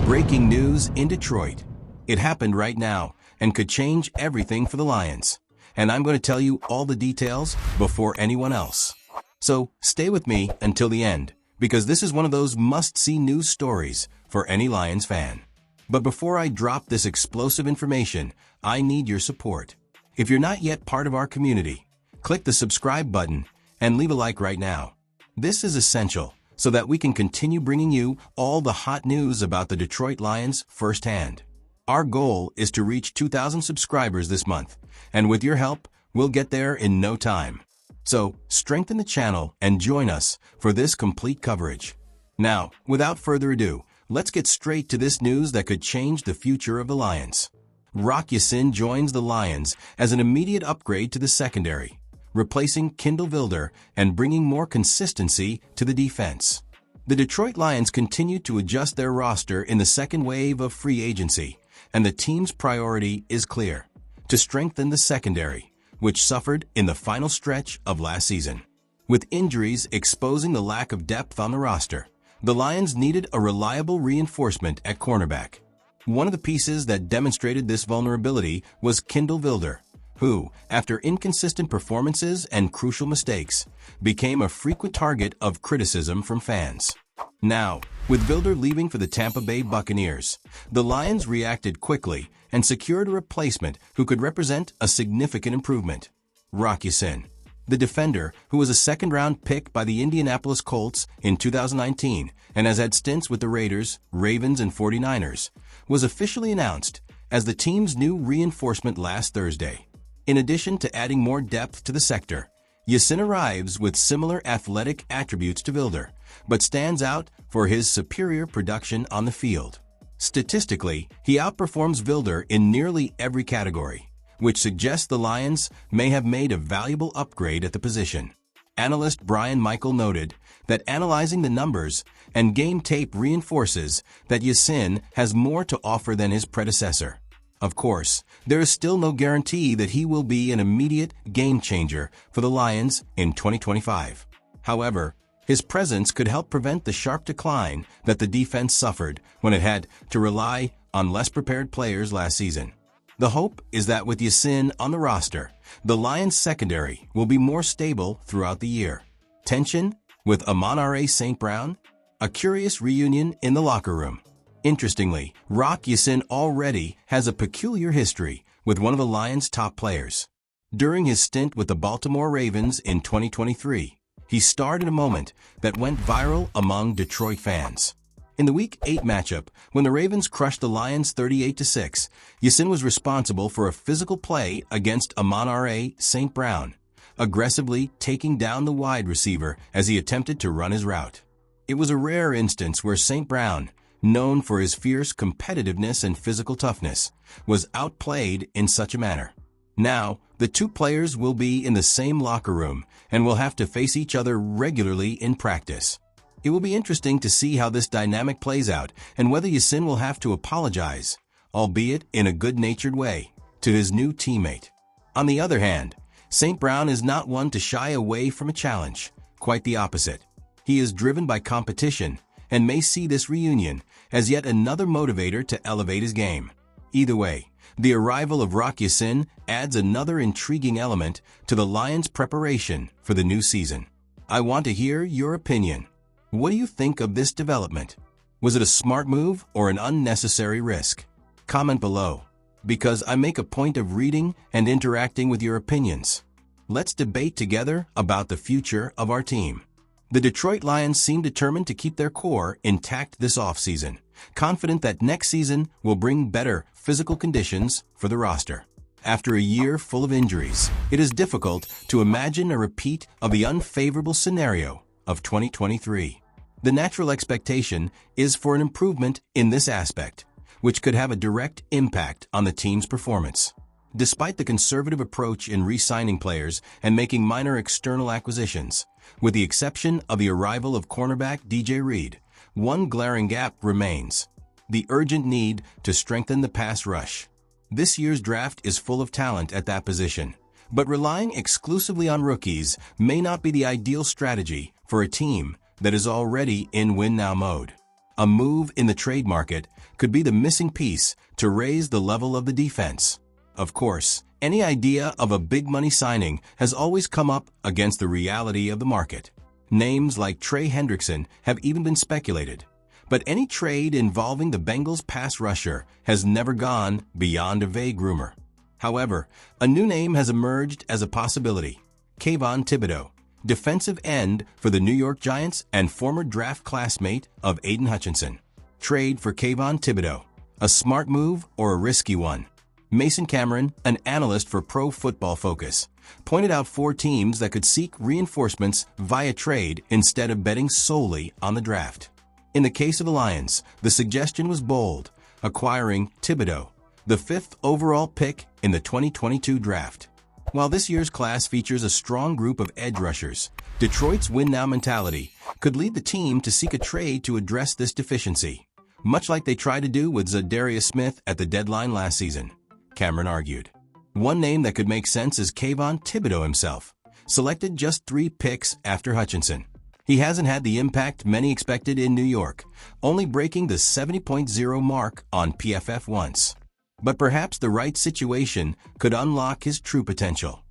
Breaking news in Detroit. It happened right now and could change everything for the Lions. And I'm going to tell you all the details before anyone else. So stay with me until the end, because this is one of those must-see news stories for any Lions fan. But before I drop this explosive information, I need your support. If you're not yet part of our community, click the subscribe button and leave a like right now. This is essential so that we can continue bringing you all the hot news about the Detroit Lions firsthand. Our goal is to reach 2,000 subscribers this month, and with your help, we'll get there in no time. So, strengthen the channel and join us for this complete coverage. Now, without further ado, let's get straight to this news that could change the future of the Lions. Rock Ya-Sin joins the Lions as an immediate upgrade to the secondary, replacing Kindle Vildor and bringing more consistency to the defense. The Detroit Lions continue to adjust their roster in the second wave of free agency, and the team's priority is clear: to strengthen the secondary, which suffered in the final stretch of last season. With injuries exposing the lack of depth on the roster, the Lions needed a reliable reinforcement at cornerback. One of the pieces that demonstrated this vulnerability was Kindle Vildor, who, after inconsistent performances and crucial mistakes, became a frequent target of criticism from fans. Now, with Vildor leaving for the Tampa Bay Buccaneers, the Lions reacted quickly and secured a replacement who could represent a significant improvement: Rock Ya-Sin. The defender, who was a second-round pick by the Indianapolis Colts in 2019 and has had stints with the Raiders, Ravens, and 49ers, was officially announced as the team's new reinforcement last Thursday. In addition to adding more depth to the sector, Ya-Sin arrives with similar athletic attributes to Vildor, but stands out for his superior production on the field. Statistically, he outperforms Vildor in nearly every category, which suggests the Lions may have made a valuable upgrade at the position. Analyst Brian Michael noted that analyzing the numbers and game tape reinforces that Ya-Sin has more to offer than his predecessor. Of course, there is still no guarantee that he will be an immediate game-changer for the Lions in 2025. However, his presence could help prevent the sharp decline that the defense suffered when it had to rely on less prepared players last season. The hope is that with Ya-Sin on the roster, the Lions' secondary will be more stable throughout the year. Tension with Amon-Ra St. Brown? A curious reunion in the locker room. Interestingly, Rock Ya-Sin already has a peculiar history with one of the Lions' top players. During his stint with the Baltimore Ravens in 2023, he starred in a moment that went viral among Detroit fans. In the Week 8 matchup, when the Ravens crushed the Lions 38-6, Ya-Sin was responsible for a physical play against Amon-Ra St. Brown, aggressively taking down the wide receiver as he attempted to run his route. It was a rare instance where St. Brown, known for his fierce competitiveness and physical toughness, was outplayed in such a manner. Now, the two players will be in the same locker room and will have to face each other regularly in practice. It will be interesting to see how this dynamic plays out and whether Ya-Sin will have to apologize, albeit in a good-natured way, to his new teammate. On the other hand, St. Brown is not one to shy away from a challenge. Quite the opposite. He is driven by competition and may see this reunion as yet another motivator to elevate his game. Either way, the arrival of Rock Ya-Sin adds another intriguing element to the Lions' preparation for the new season. I want to hear your opinion. What do you think of this development? Was it a smart move or an unnecessary risk? Comment below, because I make a point of reading and interacting with your opinions. Let's debate together about the future of our team. The Detroit Lions seem determined to keep their core intact this offseason, confident that next season will bring better physical conditions for the roster. After a year full of injuries, it is difficult to imagine a repeat of the unfavorable scenario of 2023. The natural expectation is for an improvement in this aspect, which could have a direct impact on the team's performance. Despite the conservative approach in re-signing players and making minor external acquisitions, with the exception of the arrival of cornerback DJ Reed, one glaring gap remains: the urgent need to strengthen the pass rush. This year's draft is full of talent at that position, but relying exclusively on rookies may not be the ideal strategy for a team that is already in win-now mode. A move in the trade market could be the missing piece to raise the level of the defense. Of course, any idea of a big money signing has always come up against the reality of the market. Names like Trey Hendrickson have even been speculated. But any trade involving the Bengals pass rusher has never gone beyond a vague rumor. However, a new name has emerged as a possibility: Kayvon Thibodeaux, defensive end for the New York Giants and former draft classmate of Aiden Hutchinson. Trade for Kayvon Thibodeaux, a smart move or a risky one? Mason Cameron, an analyst for Pro Football Focus, pointed out 4 teams that could seek reinforcements via trade instead of betting solely on the draft. In the case of the Lions, the suggestion was bold: acquiring Thibodeaux, the 5th overall pick in the 2022 draft. While this year's class features a strong group of edge rushers, Detroit's win-now mentality could lead the team to seek a trade to address this deficiency, much like they tried to do with Zadarius Smith at the deadline last season, Cameron argued. One name that could make sense is Kayvon Thibodeaux himself, selected just 3 picks after Hutchinson. He hasn't had the impact many expected in New York, only breaking the 70.0 mark on PFF once. But perhaps the right situation could unlock his true potential.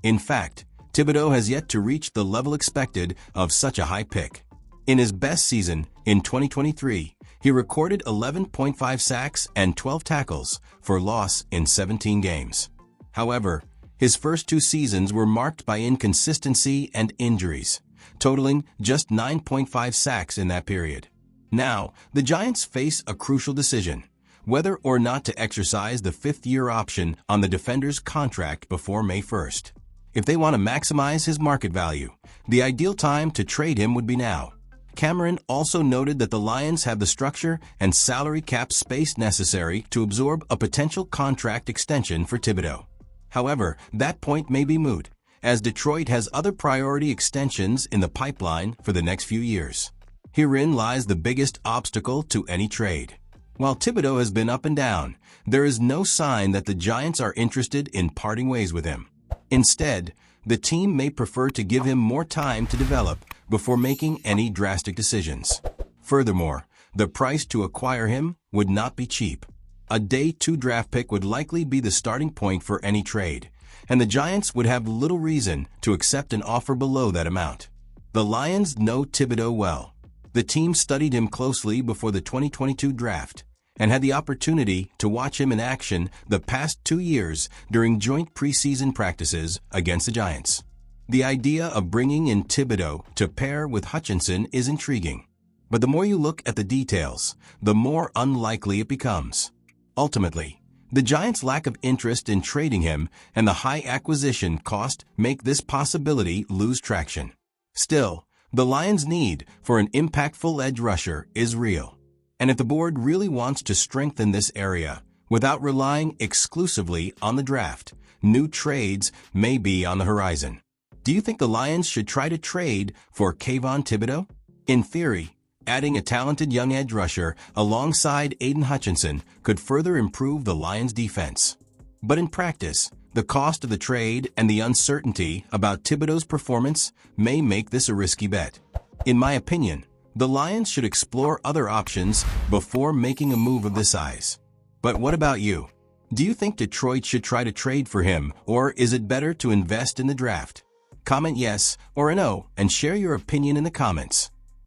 In fact, Thibodeaux has yet to reach the level expected of such a high pick. In his best season, in 2023, he recorded 11.5 sacks and 12 tackles for loss in 17 games. However, his first 2 seasons were marked by inconsistency and injuries, totaling just 9.5 sacks in that period. Now, the Giants face a crucial decision: whether or not to exercise the 5th-year option on the defender's contract before May 1st. If they want to maximize his market value, the ideal time to trade him would be now. Cameron also noted that the Lions have the structure and salary cap space necessary to absorb a potential contract extension for Thibodeaux. However, that point may be moot, as Detroit has other priority extensions in the pipeline for the next few years. Herein lies the biggest obstacle to any trade. While Thibodeaux has been up and down, there is no sign that the Giants are interested in parting ways with him. Instead, the team may prefer to give him more time to develop before making any drastic decisions. Furthermore, the price to acquire him would not be cheap. A day 2 draft pick would likely be the starting point for any trade, and the Giants would have little reason to accept an offer below that amount. The Lions know Thibodeaux well. The team studied him closely before the 2022 draft and had the opportunity to watch him in action the past 2 years during joint preseason practices against the Giants. The idea of bringing in Thibodeaux to pair with Hutchinson is intriguing, but the more you look at the details, the more unlikely it becomes. Ultimately, the Giants' lack of interest in trading him and the high acquisition cost make this possibility lose traction. Still, the Lions' need for an impactful edge rusher is real. And if the board really wants to strengthen this area without relying exclusively on the draft, new trades may be on the horizon. Do you think the Lions should try to trade for Kayvon Thibodeaux? In theory, adding a talented young edge rusher alongside Aiden Hutchinson could further improve the Lions' defense. But in practice, the cost of the trade and the uncertainty about Thibodeaux's performance may make this a risky bet. In my opinion, the Lions should explore other options before making a move of this size. But what about you? Do you think Detroit should try to trade for him, or is it better to invest in the draft? Comment yes or no and share your opinion in the comments.